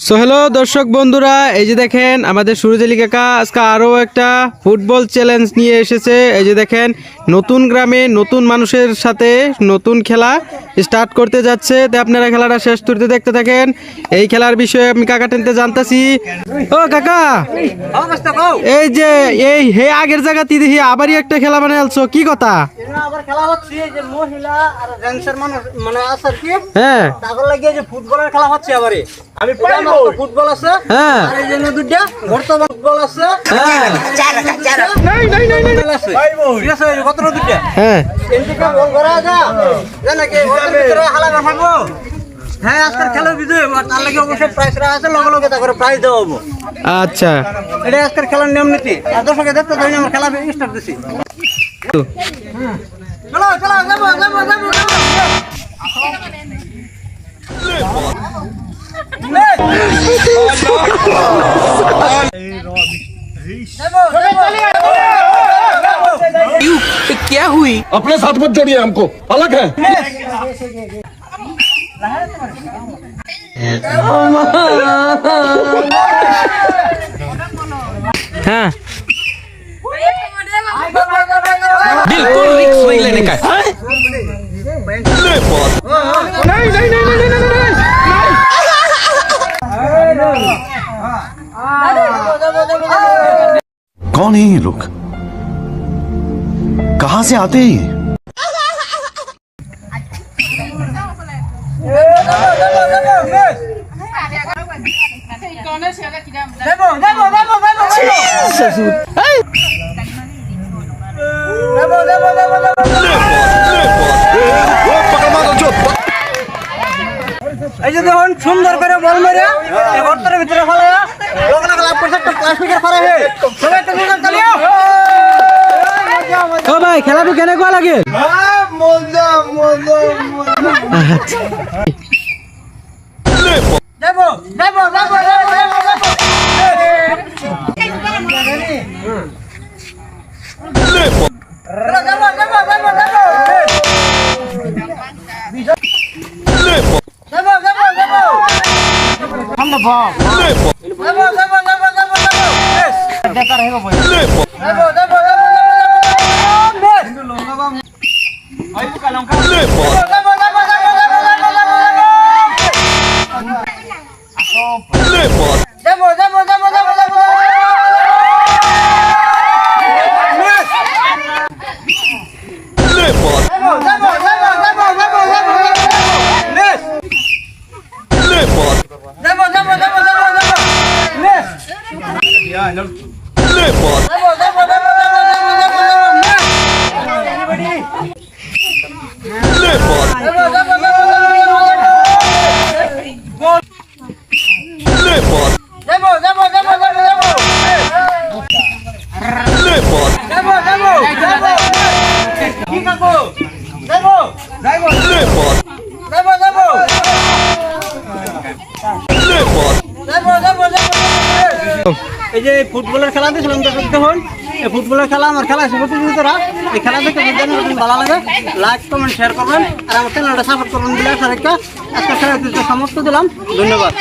So hello দর্শক বন্ধুরা, এই যে দেখেন আমাদের সুরজ আলী কাকা আজকে আরও একটা ফুটবল চ্যালেঞ্জ নিয়ে এসেছে। এই যে দেখেন নতুন গ্রামে নতুন মানুষের সাথে নতুন খেলা স্টার্ট করতে যাচ্ছে। তো আপনারা খেলাটা শেষ করতে দেখতে থাকেন। এই খেলার বিষয়ে আমি কাকা টেনতে জানতাছি। ও কাকা, এই যে এই হে আগের জায়গাতে দেখি আবারই একটা খেলা মানে আলছো, কি কথা? আবার খেলা হচ্ছে যে মহিলা আর জেন্টসের মানুষ মানে আছে আর কি। হ্যাঁ, তারপর লাগিয়ে যে ফুটবলের খেলা হচ্ছে আবারই। আমি পাইবো ফুটবল আছে। হ্যাঁ, আর এই যে দুইটা বর্তমান ফুটবল আছে। হ্যাঁ, পাইবো ঠিক আছে, কতটা দুইটা? হ্যাঁ, এনটিকে বল করা যা জানা কি ওদের ভিতরে হালা রাখবো। হ্যাঁ, আজকের খেলার বিজয় তার লাগে অবশ্যই প্রাইজ রাখা আছে, লগে লগে তারপরে প্রাইজ দেওয়া হবো। আচ্ছা, এটা আজকের খেলার নিয়ম নীতি। আর দর্শকে দেখতে যাই আমরা খেলা স্টার্ট দিছি। চলো চলো যাবো যাবো যাবো क्या हुई? अपने साथ मत जोड़िए, हमको अलग है। हाँ, बिल्कुल रिक्स नहीं लेने का। कौन है ये लोग? कहां से आते हैं ये? এই যে দেখুন সুন্দর করে বল মেরে এই গর্তের ভিতরে ফেলায়া লগলা লাভ করছে একটা প্লাস্টিকের ফেলা হে সবাই একটা দুজন চালিও। ও ভাই, খেলাটা কেন কোয়া লাগে? মজা মজা যাবো যাবো যাবো যাবো যাবো এই যে ফুটবলের খেলা দিয়েছিলাম দেখুন, এই ফুটবলের খেলা আমার খেলা আছে প্রতিযোগিতারা। এই খেলা দেখে ভালো লাগে, লাইক কমেন্ট শেয়ার করবেন আর আমার চ্যানেলটা সাপোর্ট করবেন। দিলে আজকে খেলা সমস্ত দিলাম, ধন্যবাদ।